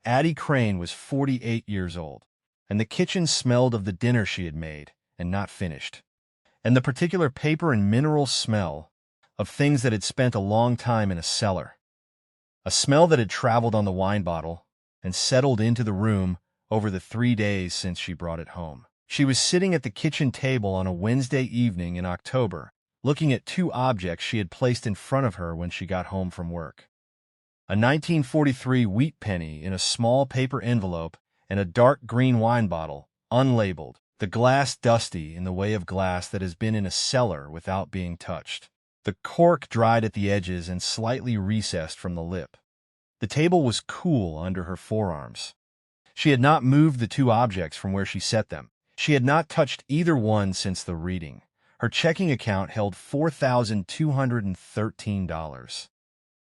Addie Crane was 48 years old, and the kitchen smelled of the dinner she had made and not finished, and the particular paper and mineral smell of things that had spent a long time in a cellar, a smell that had traveled on the wine bottle and settled into the room over the 3 days since she brought it home. She was sitting at the kitchen table on a Wednesday evening in October, looking at two objects she had placed in front of her when she got home from work. A 1943 wheat penny in a small paper envelope and a dark green wine bottle, unlabeled, the glass dusty in the way of glass that has been in a cellar without being touched. The cork dried at the edges and slightly recessed from the lip. The table was cool under her forearms. She had not moved the two objects from where she set them. She had not touched either one since the reading. Her checking account held $4,213.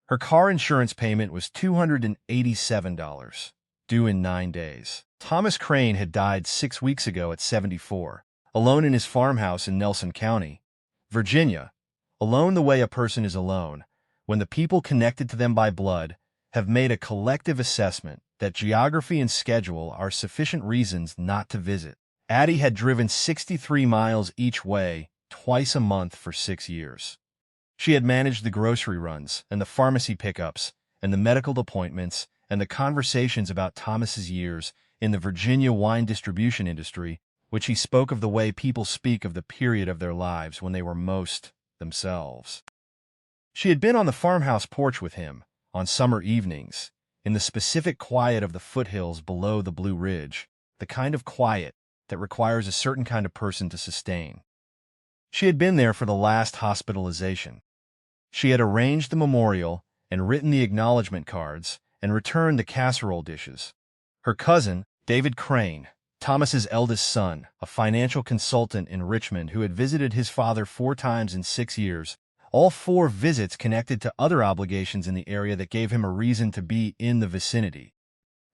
Her car insurance payment was $287, due in 9 days. Thomas Crane had died 6 weeks ago at 74, alone in his farmhouse in Nelson County, Virginia, alone the way a person is alone, when the people connected to them by blood have made a collective assessment that geography and schedule are sufficient reasons not to visit. Addie had driven 63 miles each way, twice a month for 6 years. She had managed the grocery runs and the pharmacy pickups and the medical appointments and the conversations about Thomas's years in the Virginia wine distribution industry, which he spoke of the way people speak of the period of their lives when they were most themselves. She had been on the farmhouse porch with him on summer evenings, in the specific quiet of the foothills below the Blue Ridge, the kind of quiet that requires a certain kind of person to sustain. She had been there for the last hospitalization. She had arranged the memorial and written the acknowledgement cards and returned the casserole dishes. Her cousin, David Crane, Thomas's eldest son, a financial consultant in Richmond who had visited his father 4 times in 6 years, all 4 visits connected to other obligations in the area that gave him a reason to be in the vicinity,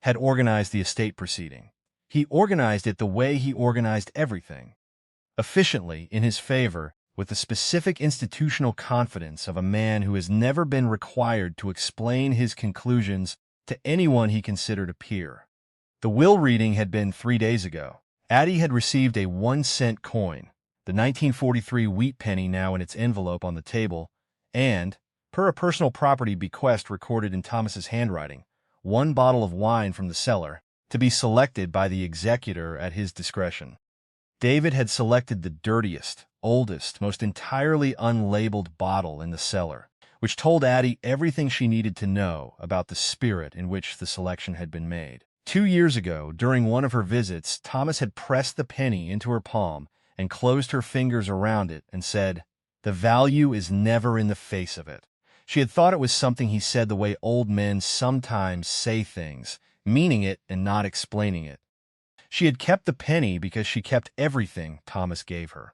had organized the estate proceeding. He organized it the way he organized everything, efficiently, in his favor, with the specific institutional confidence of a man who has never been required to explain his conclusions to anyone he considered a peer. The will reading had been 3 days ago. Addie had received a 1-cent coin, the 1943 wheat penny now in its envelope on the table, and, per a personal property bequest recorded in Thomas's handwriting, 1 bottle of wine from the cellar, to be selected by the executor at his discretion. David had selected the dirtiest, oldest, most entirely unlabeled bottle in the cellar, which told Addie everything she needed to know about the spirit in which the selection had been made. 2 years ago, during one of her visits, Thomas had pressed the penny into her palm and closed her fingers around it and said, "The value is never in the face of it." She had thought it was something he said the way old men sometimes say things, meaning it and not explaining it. She had kept the penny because she kept everything Thomas gave her.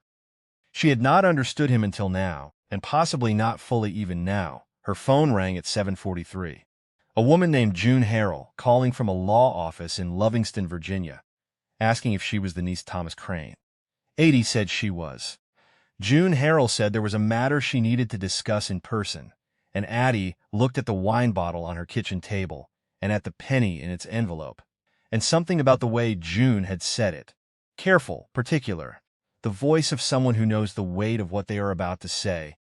She had not understood him until now, and possibly not fully even now. Her phone rang at 7:43. A woman named June Harrell, calling from a law office in Lovingston, Virginia, asking if she was the niece Thomas Crane. Addie said she was. June Harrell said there was a matter she needed to discuss in person, and Addie looked at the wine bottle on her kitchen table and at the penny in its envelope, and something about the way June had said it. Careful, particular, the voice of someone who knows the weight of what they are about to say,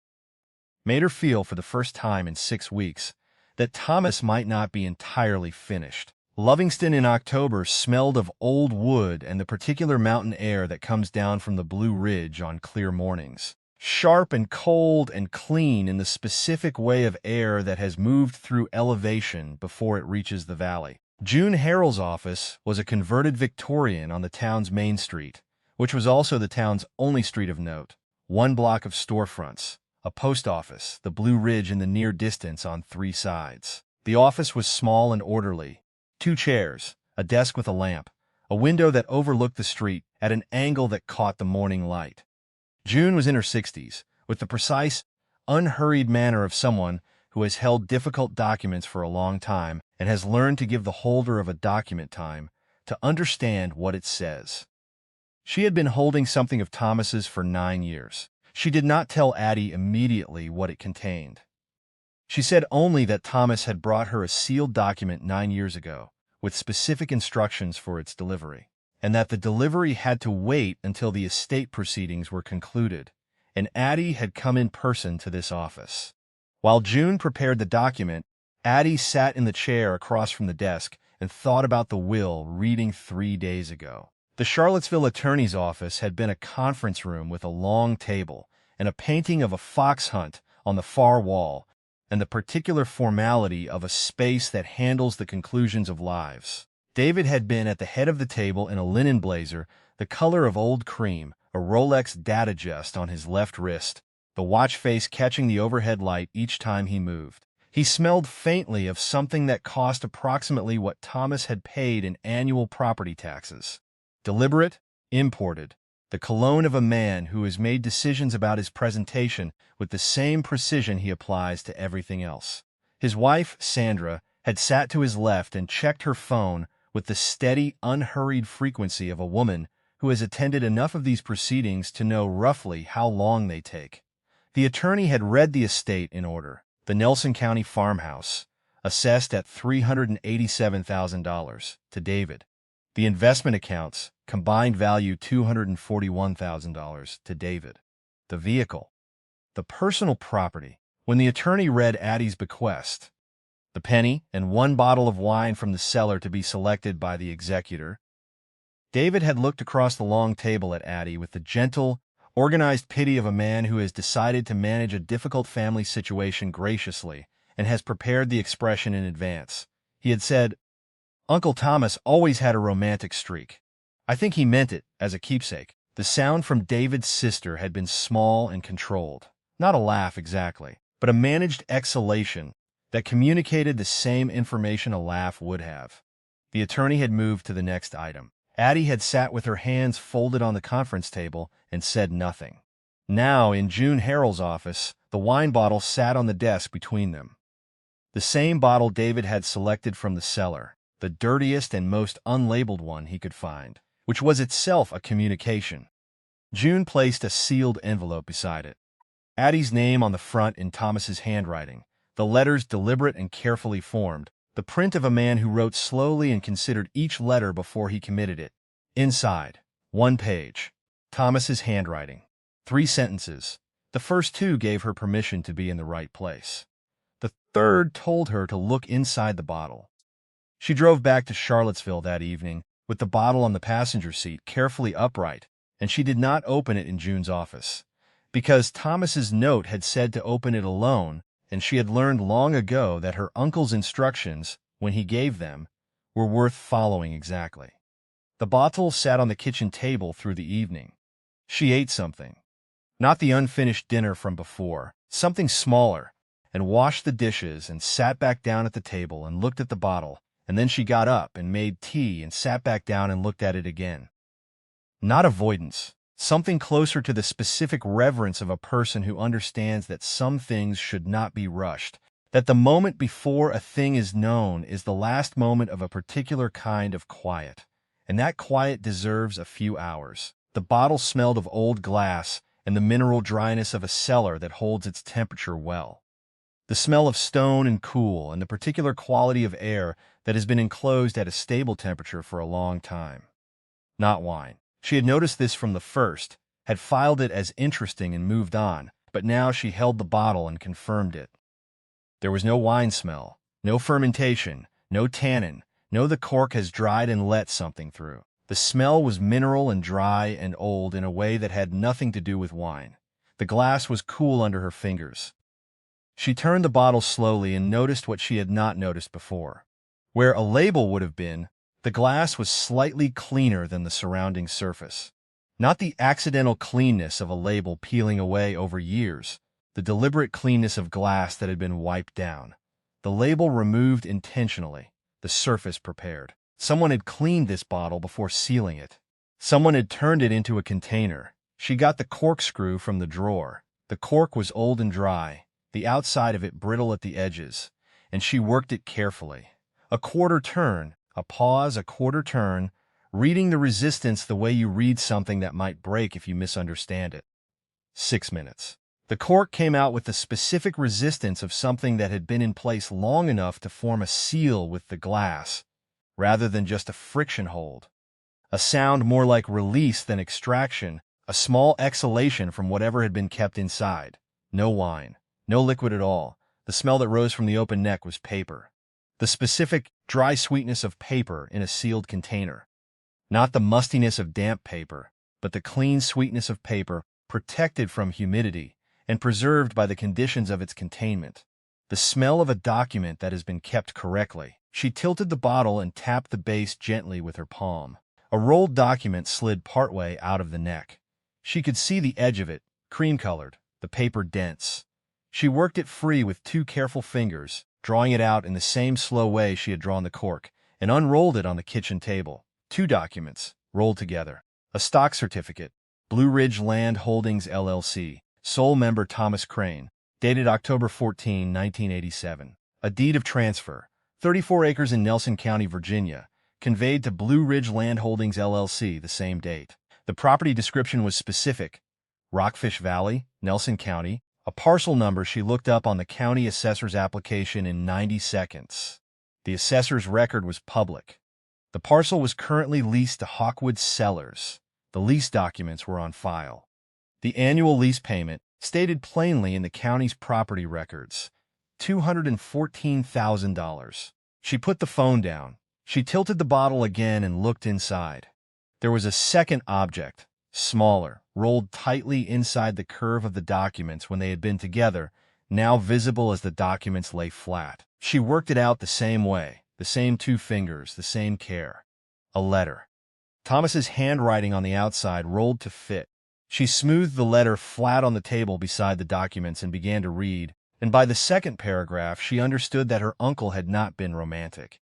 made her feel for the first time in 6 weeks that Thomas might not be entirely finished. Lovingston in October smelled of old wood and the particular mountain air that comes down from the Blue Ridge on clear mornings. Sharp and cold and clean in the specific way of air that has moved through elevation before it reaches the valley. June Harrell's office was a converted Victorian on the town's main street, which was also the town's only street of note. 1 block of storefronts, a post office, the Blue Ridge in the near distance on 3 sides. The office was small and orderly. 2 chairs, a desk with a lamp, a window that overlooked the street at an angle that caught the morning light. June was in her 60s, with the precise, unhurried manner of someone who has held difficult documents for a long time and has learned to give the holder of a document time to understand what it says. She had been holding something of Thomas's for 9 years. She did not tell Addie immediately what it contained. She said only that Thomas had brought her a sealed document 9 years ago, with specific instructions for its delivery, and that the delivery had to wait until the estate proceedings were concluded, and Addie had come in person to this office. While June prepared the document, Addie sat in the chair across from the desk and thought about the will reading 3 days ago. The Charlottesville attorney's office had been a conference room with a long table and a painting of a fox hunt on the far wall, and the particular formality of a space that handles the conclusions of lives. David had been at the head of the table in a linen blazer, the color of old cream, a Rolex datagest on his left wrist, the watch face catching the overhead light each time he moved. He smelled faintly of something that cost approximately what Thomas had paid in annual property taxes. Deliberate, imported, the cologne of a man who has made decisions about his presentation with the same precision he applies to everything else. His wife, Sandra, had sat to his left and checked her phone with the steady, unhurried frequency of a woman who has attended enough of these proceedings to know roughly how long they take. The attorney had read the estate in order. The Nelson County farmhouse, assessed at $387,000 to David. The investment accounts, combined value $241,000 to David. The vehicle. The personal property. When the attorney read Addie's bequest, the penny and 1 bottle of wine from the cellar to be selected by the executor, David had looked across the long table at Addie with the gentle, organized pity of a man who has decided to manage a difficult family situation graciously and has prepared the expression in advance. He had said, "Uncle Thomas always had a romantic streak. I think he meant it as a keepsake." The sound from David's sister had been small and controlled. Not a laugh exactly, but a managed exhalation that communicated the same information a laugh would have. The attorney had moved to the next item. Addie had sat with her hands folded on the conference table and said nothing. Now, in June Harrell's office, the wine bottle sat on the desk between them. The same bottle David had selected from the cellar, the dirtiest and most unlabeled one he could find, which was itself a communication. June placed a sealed envelope beside it. Addie's name on the front in Thomas's handwriting, the letters deliberate and carefully formed, the print of a man who wrote slowly and considered each letter before he committed it. Inside, 1 page. Thomas's handwriting. 3 sentences. The first 2 gave her permission to be in the right place. The third told her to look inside the bottle. She drove back to Charlottesville that evening with the bottle on the passenger seat carefully upright, and she did not open it in June's office, because Thomas's note had said to open it alone, and she had learned long ago that her uncle's instructions, when he gave them, were worth following exactly. The bottle sat on the kitchen table through the evening. She ate something, not the unfinished dinner from before, something smaller, and washed the dishes and sat back down at the table and looked at the bottle, and then she got up and made tea and sat back down and looked at it again. Not avoidance. Something closer to the specific reverence of a person who understands that some things should not be rushed, that the moment before a thing is known is the last moment of a particular kind of quiet, and that quiet deserves a few hours. The bottle smelled of old glass and the mineral dryness of a cellar that holds its temperature well. The smell of stone and cool and the particular quality of air that has been enclosed at a stable temperature for a long time. Not wine. She had noticed this from the first, had filed it as interesting and moved on, but now she held the bottle and confirmed it. There was no wine smell, no fermentation, no tannin, no the cork has dried and let something through. The smell was mineral and dry and old in a way that had nothing to do with wine. The glass was cool under her fingers. She turned the bottle slowly and noticed what she had not noticed before. Where a label would have been, the glass was slightly cleaner than the surrounding surface. Not the accidental cleanness of a label peeling away over years, the deliberate cleanness of glass that had been wiped down. The label removed intentionally, the surface prepared. Someone had cleaned this bottle before sealing it. Someone had turned it into a container. She got the corkscrew from the drawer. The cork was old and dry, the outside of it brittle at the edges, and she worked it carefully. A quarter turn, a pause, a quarter turn, reading the resistance the way you read something that might break if you misunderstand it. 6 minutes. The cork came out with the specific resistance of something that had been in place long enough to form a seal with the glass, rather than just a friction hold. A sound more like release than extraction, a small exhalation from whatever had been kept inside. No wine, no liquid at all. The smell that rose from the open neck was paper. The specific, dry sweetness of paper in a sealed container. Not the mustiness of damp paper, but the clean sweetness of paper protected from humidity and preserved by the conditions of its containment. The smell of a document that has been kept correctly. She tilted the bottle and tapped the base gently with her palm. A rolled document slid partway out of the neck. She could see the edge of it, cream-colored, the paper dense. She worked it free with 2 careful fingers, drawing it out in the same slow way she had drawn the cork, and unrolled it on the kitchen table. 2 documents, rolled together. A stock certificate, Blue Ridge Land Holdings, LLC, sole member Thomas Crane, dated October 14, 1987. A deed of transfer, 34 acres in Nelson County, Virginia, conveyed to Blue Ridge Land Holdings, LLC the same date. The property description was specific. Rockfish Valley, Nelson County, a parcel number she looked up on the county assessor's application in 90 seconds. The assessor's record was public. The parcel was currently leased to Hawkwood Cellars. The lease documents were on file. The annual lease payment, stated plainly in the county's property records, $214,000. She put the phone down. She tilted the bottle again and looked inside. There was a second object, smaller, rolled tightly inside the curve of the documents when they had been together, now visible as the documents lay flat. She worked it out the same way, the same 2 fingers, the same care. A letter. Thomas's handwriting on the outside rolled to fit. She smoothed the letter flat on the table beside the documents and began to read, and by the second paragraph she understood that her uncle had not been romantic.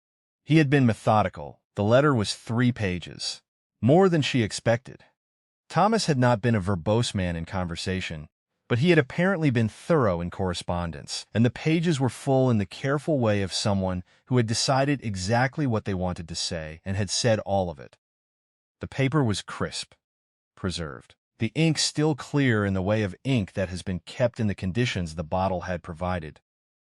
He had been methodical. The letter was 3 pages. More than she expected. Thomas had not been a verbose man in conversation, but he had apparently been thorough in correspondence, and the pages were full in the careful way of someone who had decided exactly what they wanted to say and had said all of it. The paper was crisp, preserved. The ink still clear in the way of ink that has been kept in the conditions the bottle had provided.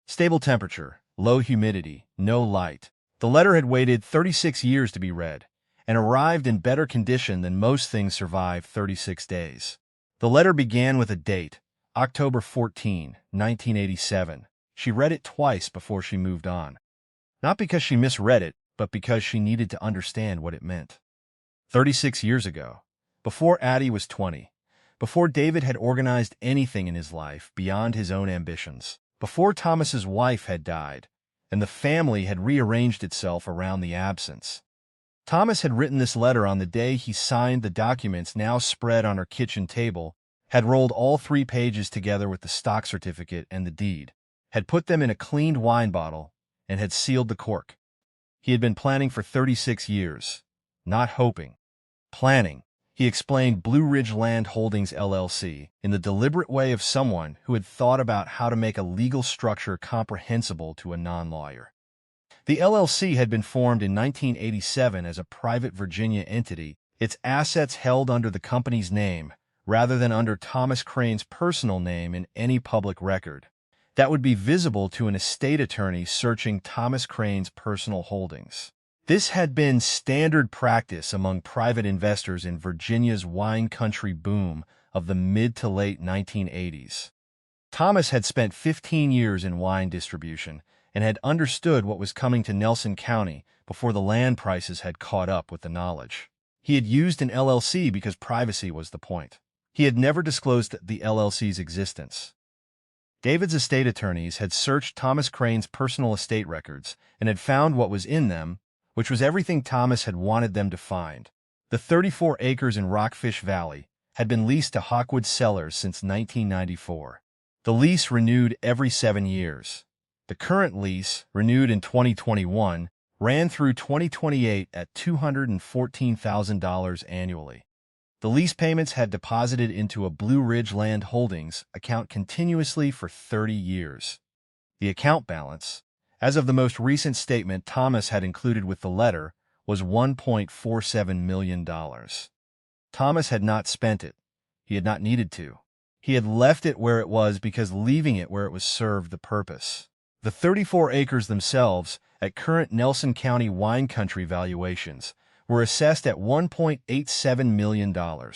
Stable temperature, low humidity, no light. The letter had waited 36 years to be read, and arrived in better condition than most things survive 36 days. The letter began with a date, October 14, 1987. She read it twice before she moved on. Not because she misread it, but because she needed to understand what it meant. 36 years ago, before Addie was 20, before David had organized anything in his life beyond his own ambitions, before Thomas's wife had died, and the family had rearranged itself around the absence. Thomas had written this letter on the day he signed the documents now spread on her kitchen table, had rolled all 3 pages together with the stock certificate and the deed, had put them in a cleaned wine bottle, and had sealed the cork. He had been planning for 36 years, not hoping. Planning. He explained Blue Ridge Land Holdings, LLC, in the deliberate way of someone who had thought about how to make a legal structure comprehensible to a non-lawyer. The LLC had been formed in 1987 as a private Virginia entity, its assets held under the company's name, rather than under Thomas Crane's personal name in any public record. That would be visible to an estate attorney searching Thomas Crane's personal holdings. This had been standard practice among private investors in Virginia's wine country boom of the mid to late 1980s. Thomas had spent 15 years in wine distribution and had understood what was coming to Nelson County before the land prices had caught up with the knowledge. He had used an LLC because privacy was the point. He had never disclosed the LLC's existence. David's estate attorneys had searched Thomas Crane's personal estate records and had found what was in them, which was everything Thomas had wanted them to find. The 34 acres in Rockfish Valley had been leased to Hawkwood Cellars since 1994. The lease renewed every 7 years. The current lease, renewed in 2021, ran through 2028 at $214,000 annually. The lease payments had deposited into a Blue Ridge Land Holdings account continuously for 30 years. The account balance, as of the most recent statement Thomas had included with the letter, was $1.47 million. Thomas had not spent it. He had not needed to. He had left it where it was because leaving it where it was served the purpose. The 34 acres themselves, at current Nelson County wine country valuations, were assessed at $1.87 million.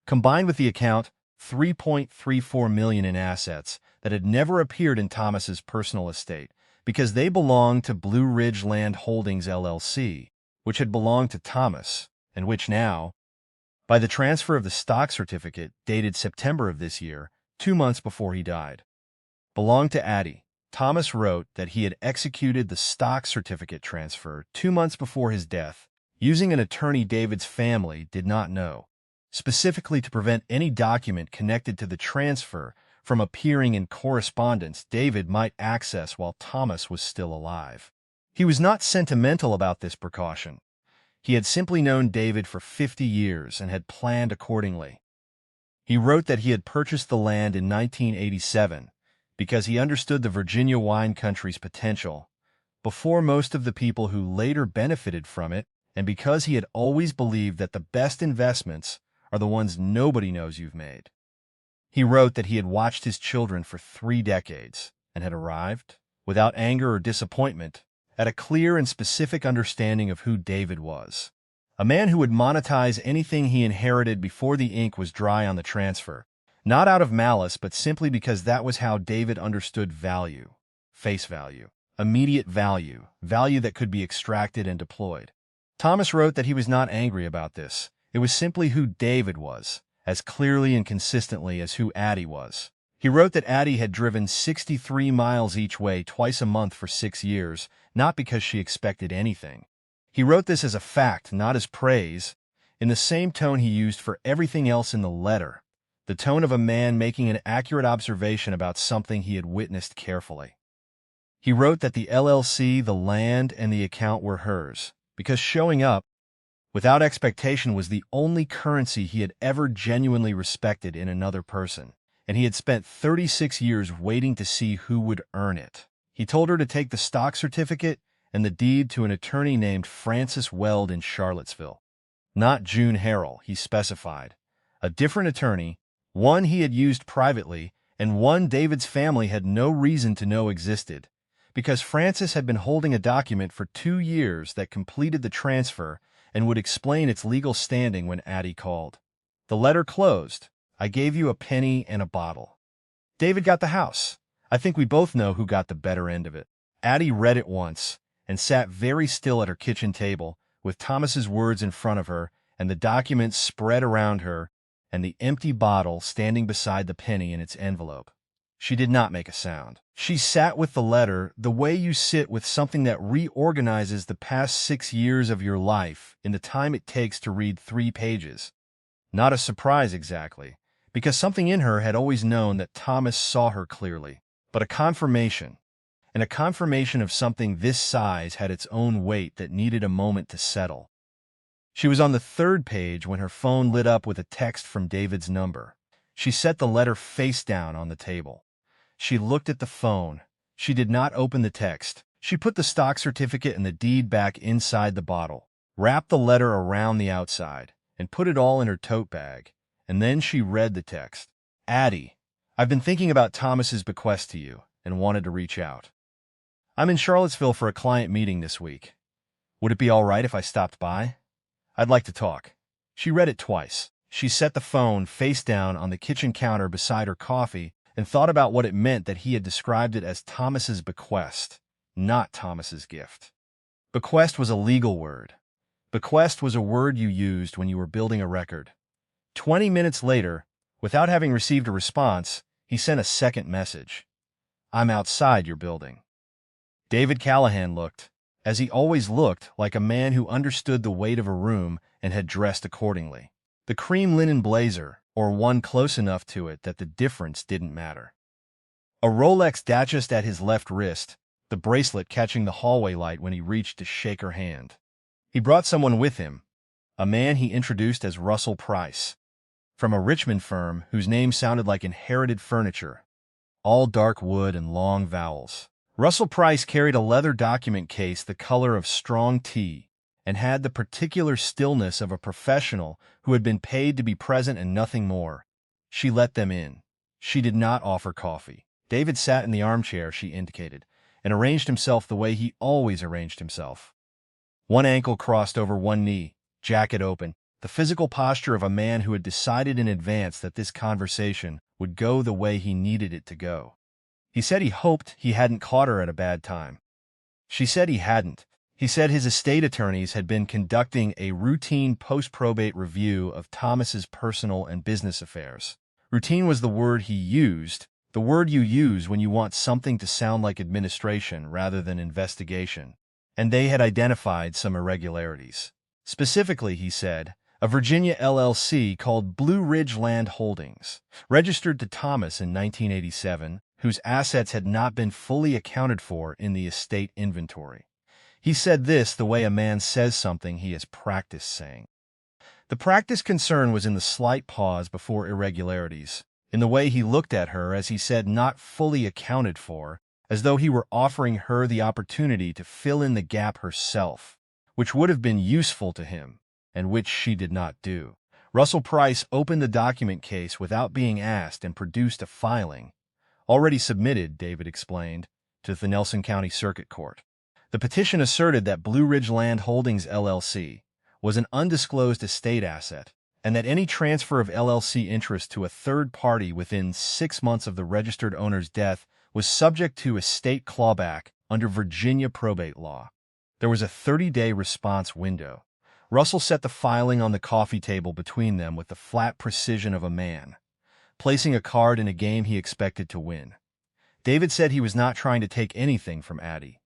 Combined with the account, $3.34 million in assets that had never appeared in Thomas's personal estate because they belonged to Blue Ridge Land Holdings LLC, which had belonged to Thomas, and which now, by the transfer of the stock certificate dated September of this year, 2 months before he died, belonged to Addie. Thomas wrote that he had executed the stock certificate transfer 2 months before his death, using an attorney David's family did not know, specifically to prevent any document connected to the transfer from appearing in correspondence David might access while Thomas was still alive. He was not sentimental about this precaution. He had simply known David for 50 years and had planned accordingly. He wrote that he had purchased the land in 1987 because he understood the Virginia wine country's potential before most of the people who later benefited from it, and because he had always believed that the best investments are the ones nobody knows you've made. He wrote that he had watched his children for 3 decades and had arrived, without anger or disappointment, at a clear and specific understanding of who David was. A man who would monetize anything he inherited before the ink was dry on the transfer, not out of malice but simply because that was how David understood value. Face value. Immediate value. Value that could be extracted and deployed. Thomas wrote that he was not angry about this. It was simply who David was, as clearly and consistently as who Addie was. He wrote that Addie had driven 63 miles each way twice a month for 6 years, not because she expected anything. He wrote this as a fact, not as praise, in the same tone he used for everything else in the letter, the tone of a man making an accurate observation about something he had witnessed carefully. He wrote that the LLC, the land, and the account were hers, because showing up without expectation was the only currency he had ever genuinely respected in another person, and he had spent 36 years waiting to see who would earn it. He told her to take the stock certificate and the deed to an attorney named Francis Weld in Charlottesville. Not June Harrell, he specified. A different attorney, one he had used privately, and one David's family had no reason to know existed, because Francis had been holding a document for 2 years that completed the transfer and would explain its legal standing when Addie called. The letter closed. I gave you a penny and a bottle. David got the house. I think we both know who got the better end of it. Addie read it once and sat very still at her kitchen table with Thomas's words in front of her and the document spread around her and the empty bottle standing beside the penny in its envelope. She did not make a sound. She sat with the letter the way you sit with something that reorganizes the past 6 years of your life in the time it takes to read 3 pages. Not a surprise exactly, because something in her had always known that Thomas saw her clearly, but a confirmation. And a confirmation of something this size had its own weight that needed a moment to settle. She was on the 3rd page when her phone lit up with a text from David's number. She set the letter face down on the table. She looked at the phone. She did not open the text. She put the stock certificate and the deed back inside the bottle, wrapped the letter around the outside, and put it all in her tote bag. And then she read the text. Addie, I've been thinking about Thomas's bequest to you and wanted to reach out. I'm in Charlottesville for a client meeting this week. Would it be all right if I stopped by? I'd like to talk. She read it twice. She set the phone face down on the kitchen counter beside her coffee and thought about what it meant that he had described it as Thomas's bequest, not Thomas's gift. Bequest was a legal word. Bequest was a word you used when you were building a record. 20 minutes later, without having received a response, he sent a second message. I'm outside your building. David Callahan looked, as he always looked, like a man who understood the weight of a room and had dressed accordingly. The cream linen blazer, or one close enough to it that the difference didn't matter. A Rolex Datejust at his left wrist, the bracelet catching the hallway light when he reached to shake her hand. He brought someone with him, a man he introduced as Russell Price, from a Richmond firm whose name sounded like inherited furniture, all dark wood and long vowels. Russell Price carried a leather document case the color of strong tea and had the particular stillness of a professional who had been paid to be present and nothing more. She let them in. She did not offer coffee. David sat in the armchair she indicated, and arranged himself the way he always arranged himself. One ankle crossed over one knee, jacket open, the physical posture of a man who had decided in advance that this conversation would go the way he needed it to go. He said he hoped he hadn't caught her at a bad time. She said he hadn't. He said his estate attorneys had been conducting a routine post-probate review of Thomas's personal and business affairs. Routine was the word he used, the word you use when you want something to sound like administration rather than investigation. And they had identified some irregularities. Specifically, he said, a Virginia LLC called Blue Ridge Land Holdings, registered to Thomas in 1987, whose assets had not been fully accounted for in the estate inventory. He said this the way a man says something he has practiced saying. The practice concern was in the slight pause before irregularities, in the way he looked at her as he said not fully accounted for, as though he were offering her the opportunity to fill in the gap herself, which would have been useful to him, and which she did not do. Russell Price opened the document case without being asked and produced a filing, already submitted, David explained, to the Nelson County Circuit Court. The petition asserted that Blue Ridge Land Holdings LLC was an undisclosed estate asset, and that any transfer of LLC interest to a third party within 6 months of the registered owner's death was subject to estate clawback under Virginia probate law. There was a 30-day response window. Russell set the filing on the coffee table between them with the flat precision of a man, placing a card in a game he expected to win. David said he was not trying to take anything from Addie.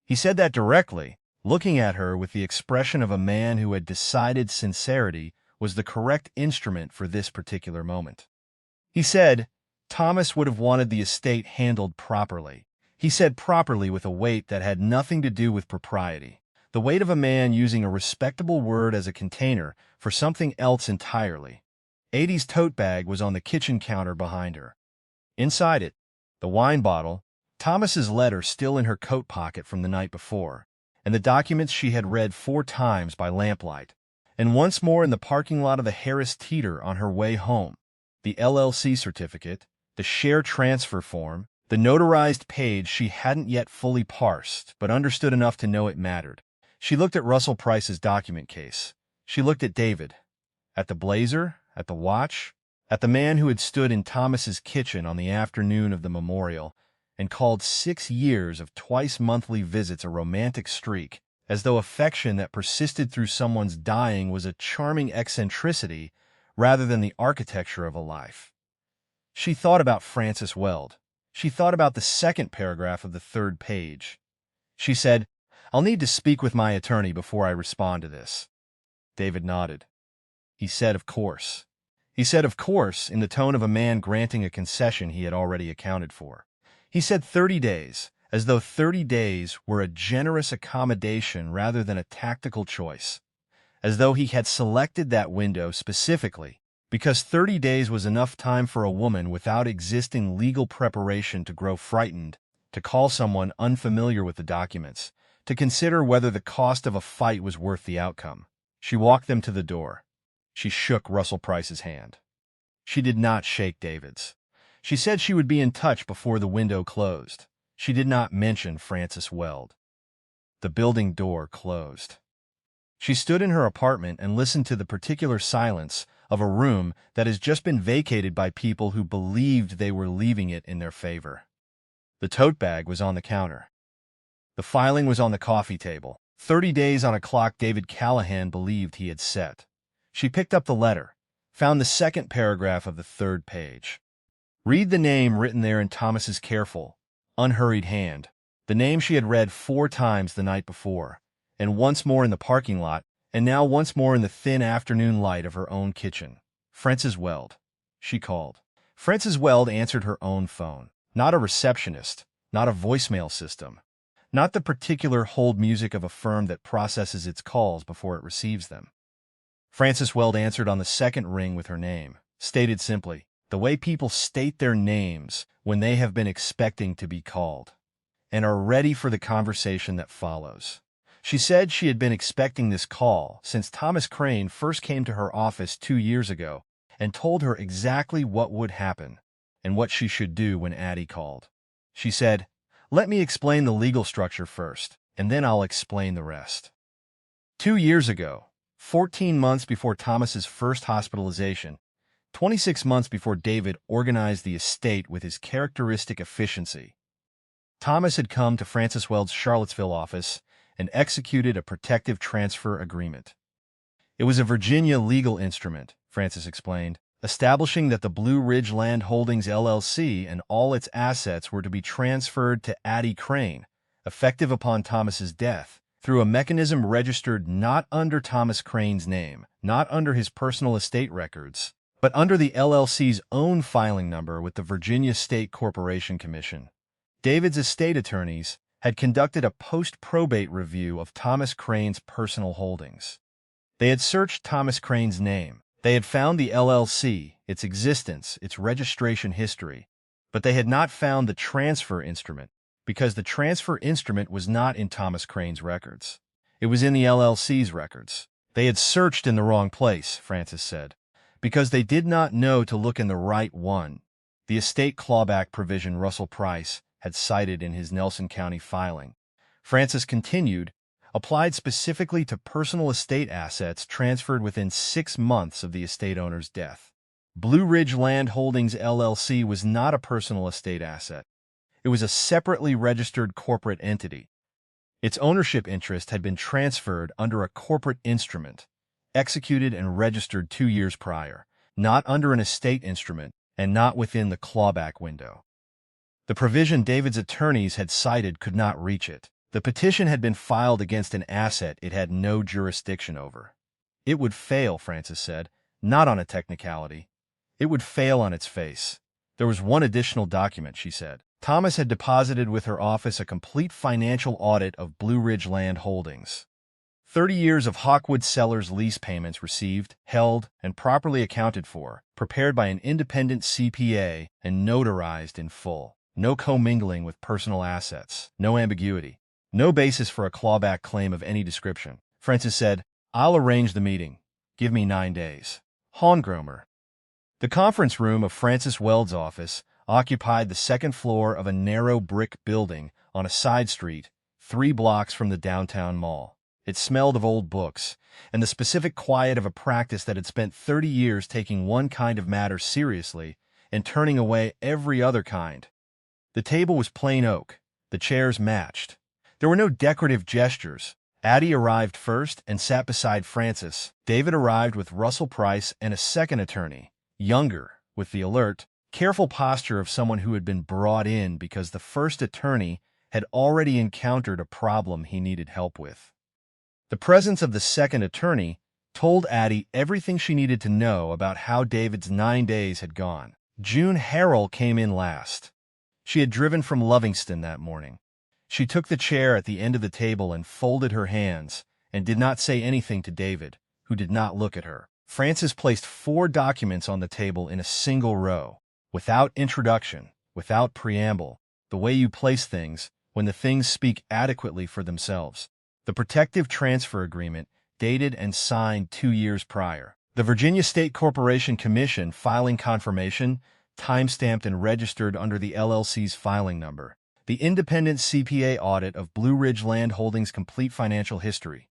He said that directly, looking at her with the expression of a man who had decided sincerity was the correct instrument for this particular moment. He said Thomas would have wanted the estate handled properly. He said properly with a weight that had nothing to do with propriety, the weight of a man using a respectable word as a container for something else entirely. Addie's tote bag was on the kitchen counter behind her. Inside it, the wine bottle, Thomas's letter still in her coat pocket from the night before, and the documents she had read 4 times by lamplight, and once more in the parking lot of the Harris Teeter on her way home, the LLC certificate, the share transfer form, the notarized page she hadn't yet fully parsed, but understood enough to know it mattered. She looked at Russell Price's document case. She looked at David, at the blazer, at the watch, at the man who had stood in Thomas's kitchen on the afternoon of the memorial and called 6 years of twice-monthly visits a romantic streak, as though affection that persisted through someone's dying was a charming eccentricity rather than the architecture of a life. She thought about Frances Weld. She thought about the second paragraph of the 3rd page. She said, "I'll need to speak with my attorney before I respond to this." David nodded. He said, "Of course." He said, "Of course," in the tone of a man granting a concession he had already accounted for. He said 30 days, as though 30 days were a generous accommodation rather than a tactical choice, as though he had selected that window specifically because 30 days was enough time for a woman without existing legal preparation to grow frightened, to call someone unfamiliar with the documents, to consider whether the cost of a fight was worth the outcome. She walked them to the door. She shook Russell Price's hand. She did not shake David's. She said she would be in touch before the window closed. She did not mention Frances Weld. The building door closed. She stood in her apartment and listened to the particular silence of a room that has just been vacated by people who believed they were leaving it in their favor. The tote bag was on the counter. The filing was on the coffee table. 30 days on a clock David Callahan believed he had set. She picked up the letter, found the 2nd paragraph of the 3rd page. Read the name written there in Thomas's careful, unhurried hand, the name she had read 4 times the night before, and once more in the parking lot, and now once more in the thin afternoon light of her own kitchen. Frances Weld. She called. Frances Weld answered her own phone. Not a receptionist, not a voicemail system, not the particular hold music of a firm that processes its calls before it receives them. Frances Weld answered on the 2nd ring with her name, stated simply, the way people state their names when they have been expecting to be called, and are ready for the conversation that follows. She said she had been expecting this call since Thomas Crane first came to her office 2 years ago and told her exactly what would happen and what she should do when Addie called. She said, Let me explain the legal structure first, and then I'll explain the rest. 2 years ago, 14 months before Thomas's first hospitalization, 26 months before David organized the estate with his characteristic efficiency, Thomas had come to Francis Weld's Charlottesville office and executed a protective transfer agreement. It was a Virginia legal instrument, Francis explained, establishing that the Blue Ridge Land Holdings LLC and all its assets were to be transferred to Addie Crane, effective upon Thomas's death, through a mechanism registered not under Thomas Crane's name, not under his personal estate records, but under the LLC's own filing number with the Virginia State Corporation Commission. David's estate attorneys had conducted a post-probate review of Thomas Crane's personal holdings. They had searched Thomas Crane's name. They had found the LLC, its existence, its registration history, but they had not found the transfer instrument, because the transfer instrument was not in Thomas Crane's records. It was in the LLC's records. They had searched in the wrong place, Francis said, because they did not know to look in the right one. The estate clawback provision Russell Price had cited in his Nelson County filing, Francis continued, applied specifically to personal estate assets transferred within 6 months of the estate owner's death. Blue Ridge Land Holdings LLC was not a personal estate asset. It was a separately registered corporate entity. Its ownership interest had been transferred under a corporate instrument, executed and registered 2 years prior, not under an estate instrument and not within the clawback window. The provision David's attorneys had cited could not reach it. The petition had been filed against an asset it had no jurisdiction over. It would fail, Francis said, not on a technicality. It would fail on its face. There was one additional document, she said. Thomas had deposited with her office a complete financial audit of Blue Ridge Land Holdings. 30 years of Hawkwood Cellars lease payments received, held, and properly accounted for, prepared by an independent CPA and notarized in full. No commingling with personal assets. No ambiguity. No basis for a clawback claim of any description. Francis said, I'll arrange the meeting. Give me 9 days. Hongromer. The conference room of Francis Weld's office occupied the second floor of a narrow brick building on a side street 3 blocks from the downtown mall. It smelled of old books and the specific quiet of a practice that had spent 30 years taking one kind of matter seriously and turning away every other kind. The table was plain oak. The chairs matched. There were no decorative gestures. Addie arrived first and sat beside Francis. David arrived with Russell Price and a second attorney, younger, with the alert, careful posture of someone who had been brought in because the first attorney had already encountered a problem he needed help with. The presence of the second attorney told Addie everything she needed to know about how David's 9 days had gone. June Harrell came in last. She had driven from Lovingston that morning. She took the chair at the end of the table and folded her hands and did not say anything to David, who did not look at her. Francis placed 4 documents on the table in a single row, without introduction, without preamble, the way you place things when the things speak adequately for themselves. The protective transfer agreement, dated and signed 2 years prior. The Virginia State Corporation Commission filing confirmation, timestamped and registered under the LLC's filing number. The independent CPA audit of Blue Ridge Land Holdings' complete financial history.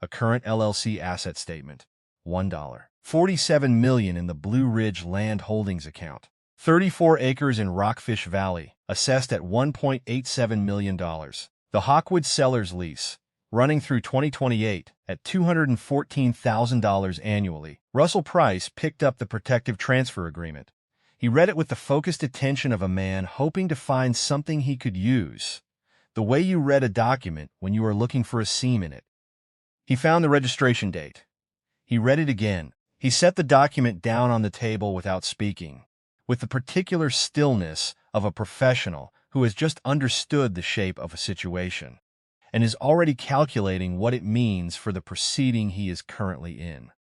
A current LLC asset statement. $1. $47 million in the Blue Ridge Land Holdings account. 34 acres in Rockfish Valley, assessed at $1.87 million. The Hawkwood Cellars lease, running through 2028 at $214,000 annually. Russell Price picked up the protective transfer agreement. He read it with the focused attention of a man hoping to find something he could use, the way you read a document when you are looking for a seam in it. He found the registration date. He read it again. He set the document down on the table without speaking, with the particular stillness of a professional who has just understood the shape of a situation and is already calculating what it means for the proceeding he is currently in.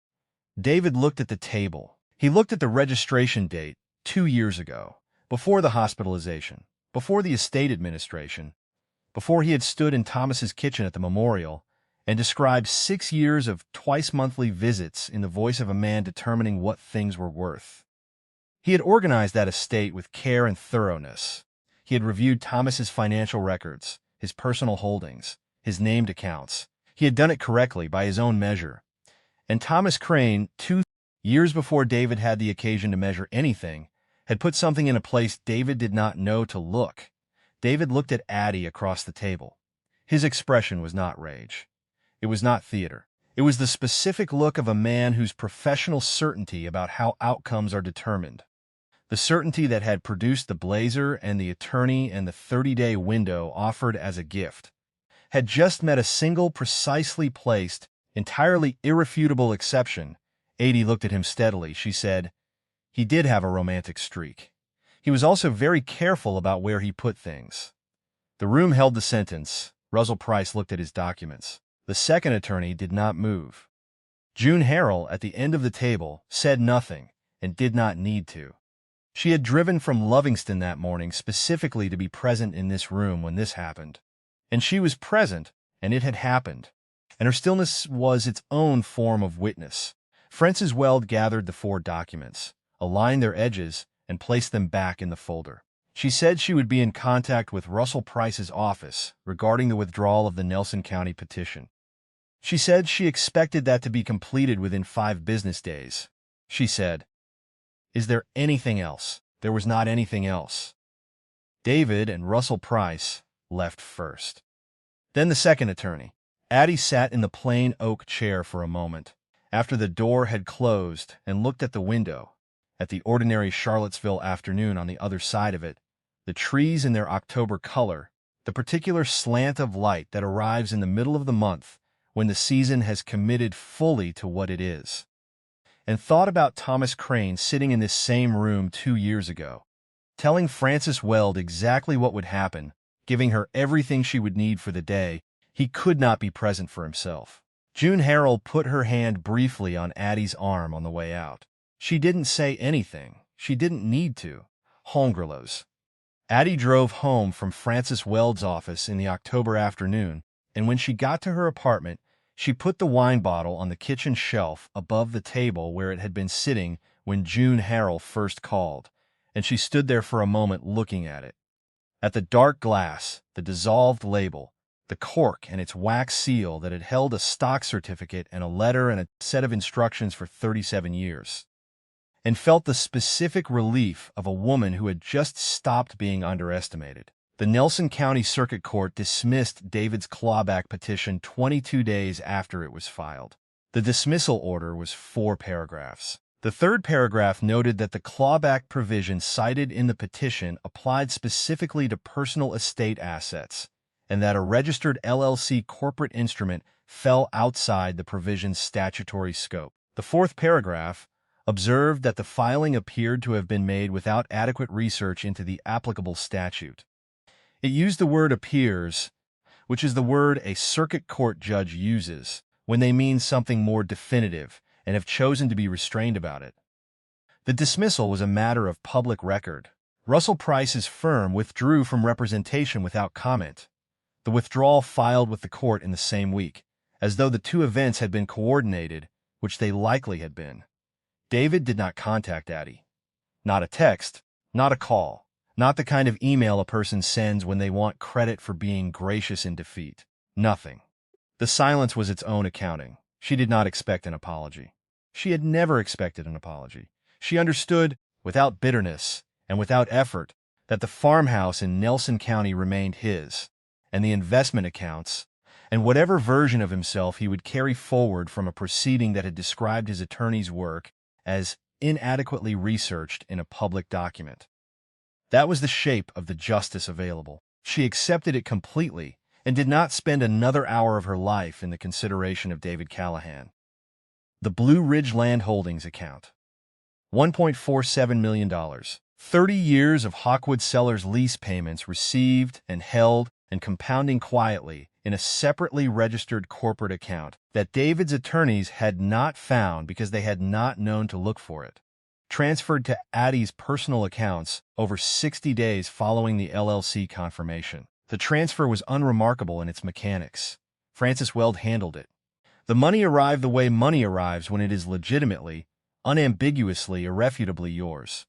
David looked at the table. He looked at the registration date 2 years ago, before the hospitalization, before the estate administration, before he had stood in Thomas's kitchen at the memorial and described 6 years of twice-monthly visits in the voice of a man determining what things were worth. He had organized that estate with care and thoroughness. He had reviewed Thomas's financial records, his personal holdings, his named accounts. He had done it correctly by his own measure. And Thomas Crane, 2 years before David had the occasion to measure anything, had put something in a place David did not know to look. David looked at Addie across the table. His expression was not rage. It was not theater. It was the specific look of a man whose professional certainty about how outcomes are determined. The certainty that had produced the blazer and the attorney and the 30-day window offered as a gift had just met a single precisely placed, entirely irrefutable exception. Addie looked at him steadily. She said, "He did have a romantic streak. He was also very careful about where he put things." The room held the sentence. Russell Price looked at his documents. The second attorney did not move. June Harrell, at the end of the table, said nothing and did not need to. She had driven from Lovingston that morning specifically to be present in this room when this happened. And she was present, and it had happened. And her stillness was its own form of witness. Frances Weld gathered the 4 documents, aligned their edges, and placed them back in the folder. She said she would be in contact with Russell Price's office regarding the withdrawal of the Nelson County petition. She said she expected that to be completed within 5 business days. She said, "Is there anything else?" There was not anything else. David and Russell Price left first. Then the second attorney. Addie sat in the plain oak chair for a moment, after the door had closed, and looked at the window, at the ordinary Charlottesville afternoon on the other side of it, the trees in their October color, the particular slant of light that arrives in the middle of the month when the season has committed fully to what it is, and thought about Thomas Crane sitting in this same room 2 years ago, telling Frances Weld exactly what would happen, giving her everything she would need for the day. He could not be present for himself. June Harrell put her hand briefly on Addie's arm on the way out. She didn't say anything. She didn't need to. Hongerlos. Addie drove home from Frances Weld's office in the October afternoon, and when she got to her apartment, she put the wine bottle on the kitchen shelf above the table where it had been sitting when June Harrell first called, and she stood there for a moment looking at it. At the dark glass, the dissolved label, the cork and its wax seal that had held a stock certificate and a letter and a set of instructions for 37 years, and felt the specific relief of a woman who had just stopped being underestimated. The Nelson County Circuit Court dismissed David's clawback petition 22 days after it was filed. The dismissal order was 4 paragraphs. The third paragraph noted that the clawback provision cited in the petition applied specifically to personal estate assets, and that a registered LLC corporate instrument fell outside the provision's statutory scope. The fourth paragraph observed that the filing appeared to have been made without adequate research into the applicable statute. It used the word appears, which is the word a circuit court judge uses when they mean something more definitive and have chosen to be restrained about it. The dismissal was a matter of public record. Russell Price's firm withdrew from representation without comment. The withdrawal filed with the court in the same week, as though the 2 events had been coordinated, which they likely had been. David did not contact Addie. Not a text, not a call, not the kind of email a person sends when they want credit for being gracious in defeat. Nothing. The silence was its own accounting. She did not expect an apology. She had never expected an apology. She understood, without bitterness and without effort, that the farmhouse in Nelson County remained his, and the investment accounts, and whatever version of himself he would carry forward from a proceeding that had described his attorney's work as inadequately researched in a public document. That was the shape of the justice available. She accepted it completely and did not spend another hour of her life in the consideration of David Callahan. The Blue Ridge Land Holdings account. $1.47 million. 30 years of Hawkwood Cellars lease payments received and held and compounding quietly in a separately registered corporate account that David's attorneys had not found because they had not known to look for it. Transferred to Addie's personal accounts over 60 days following the LLC confirmation. The transfer was unremarkable in its mechanics. Frances Weld handled it. The money arrived the way money arrives when it is legitimately, unambiguously, irrefutably yours.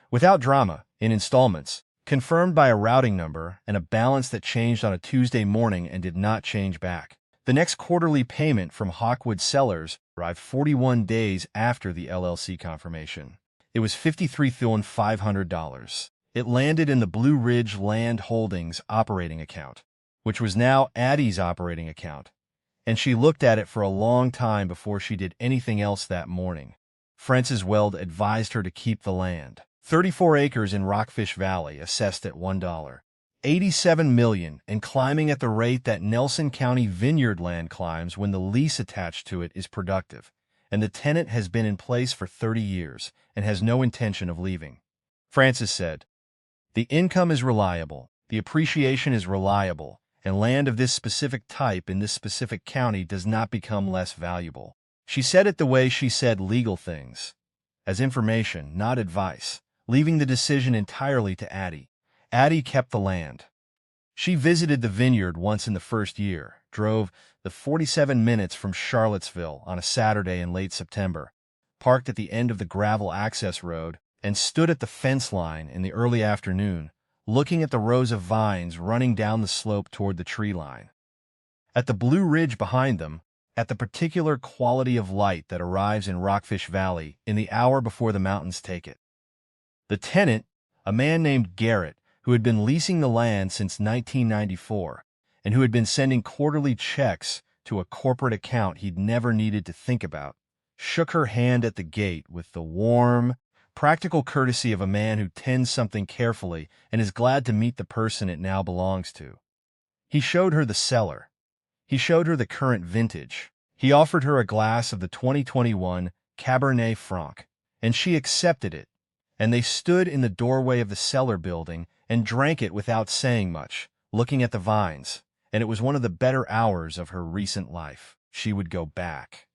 Without drama, in installments, confirmed by a routing number and a balance that changed on a Tuesday morning and did not change back. The next quarterly payment from Hawkwood Cellars arrived 41 days after the LLC confirmation. It was $53,500. It landed in the Blue Ridge Land Holdings operating account, which was now Addie's operating account, and she looked at it for a long time before she did anything else that morning. Frances Weld advised her to keep the land. 34 acres in Rockfish Valley, assessed at $1. $87 million, and climbing at the rate that Nelson County vineyard land climbs when the lease attached to it is productive, and the tenant has been in place for 30 years and has no intention of leaving. Frances said, "The income is reliable, the appreciation is reliable, and land of this specific type in this specific county does not become less valuable." She said it the way she said legal things, as information, not advice, leaving the decision entirely to Addie. Addie kept the land. She visited the vineyard once in the first year, drove the 47 minutes from Charlottesville on a Saturday in late September, parked at the end of the gravel access road, and stood at the fence line in the early afternoon, looking at the rows of vines running down the slope toward the tree line. At the Blue Ridge behind them, at the particular quality of light that arrives in Rockfish Valley in the hour before the mountains take it. The tenant, a man named Garrett, who had been leasing the land since 1994 and who had been sending quarterly checks to a corporate account he'd never needed to think about, shook her hand at the gate with the warm, practical courtesy of a man who tends something carefully and is glad to meet the person it now belongs to. He showed her the cellar. He showed her the current vintage. He offered her a glass of the 2021 Cabernet Franc, and she accepted it, and they stood in the doorway of the cellar building and drank it without saying much, looking at the vines, and it was one of the better hours of her recent life. She would go back.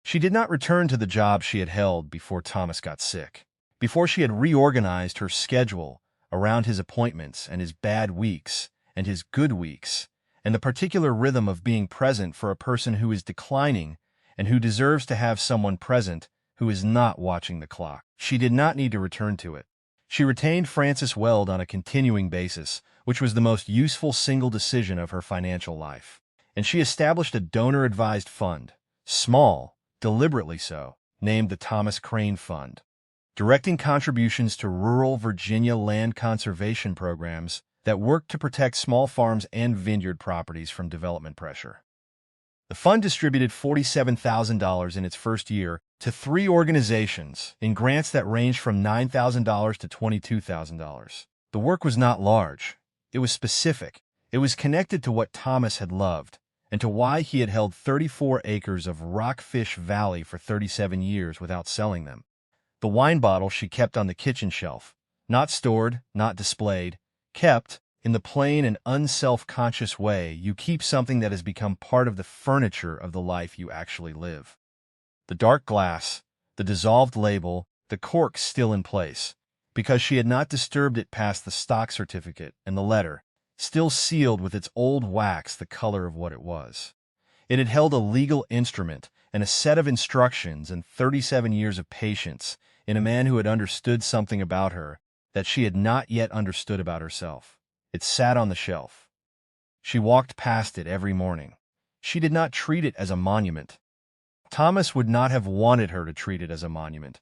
She did not return to the job she had held before Thomas got sick, before she had reorganized her schedule around his appointments and his bad weeks and his good weeks, and the particular rhythm of being present for a person who is declining and who deserves to have someone present who is not watching the clock. She did not need to return to it. She retained Frances Weld on a continuing basis, which was the most useful single decision of her financial life. And she established a donor-advised fund, small, deliberately so, named the Thomas Crane Fund, directing contributions to rural Virginia land conservation programs that worked to protect small farms and vineyard properties from development pressure. The fund distributed $47,000 in its first year to 3 organizations in grants that ranged from $9,000 to $22,000. The work was not large. It was specific. It was connected to what Thomas had loved and to why he had held 34 acres of Rockfish Valley for 37 years without selling them. The wine bottle she kept on the kitchen shelf, not stored, not displayed, kept in the plain and unself-conscious way you keep something that has become part of the furniture of the life you actually live. The dark glass, the dissolved label, the cork still in place, because she had not disturbed it past the stock certificate and the letter, still sealed with its old wax the color of what it was. It had held a legal instrument and a set of instructions and 37 years of patience in a man who had understood something about her that she had not yet understood about herself. It sat on the shelf. She walked past it every morning. She did not treat it as a monument. Thomas would not have wanted her to treat it as a monument.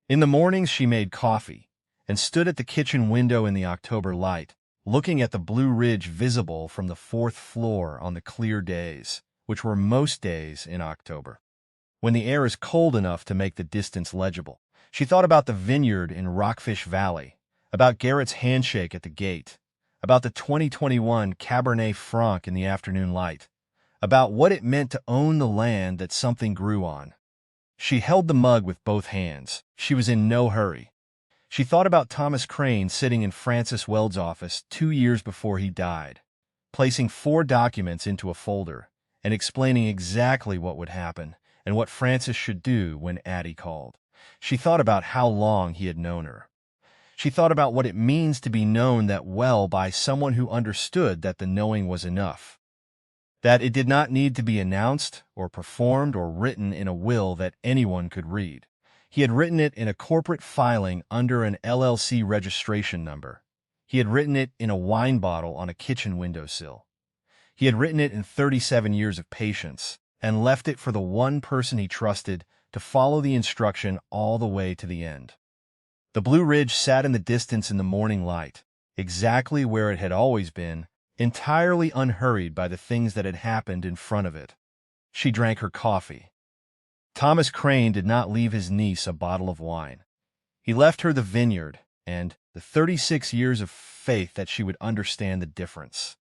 In the mornings she made coffee and stood at the kitchen window in the October light, looking at the Blue Ridge visible from the 4th floor on the clear days, which were most days in October, when the air is cold enough to make the distance legible. She thought about the vineyard in Rockfish Valley, about Garrett's handshake at the gate, about the 2021 Cabernet Franc in the afternoon light, about what it meant to own the land that something grew on. She held the mug with both hands. She was in no hurry. She thought about Thomas Crane sitting in Frances Weld's office 2 years before he died, placing 4 documents into a folder and explaining exactly what would happen and what Frances should do when Addie called. She thought about how long he had known her. She thought about what it means to be known that well by someone who understood that the knowing was enough, that it did not need to be announced or performed or written in a will that anyone could read. He had written it in a corporate filing under an LLC registration number. He had written it in a wine bottle on a kitchen windowsill. He had written it in 37 years of patience and left it for the one person he trusted to follow the instruction all the way to the end. The Blue Ridge sat in the distance in the morning light, exactly where it had always been, entirely unhurried by the things that had happened in front of it. She drank her coffee. Thomas Crane did not leave his niece a bottle of wine. He left her the vineyard and the 36 years of faith that she would understand the difference.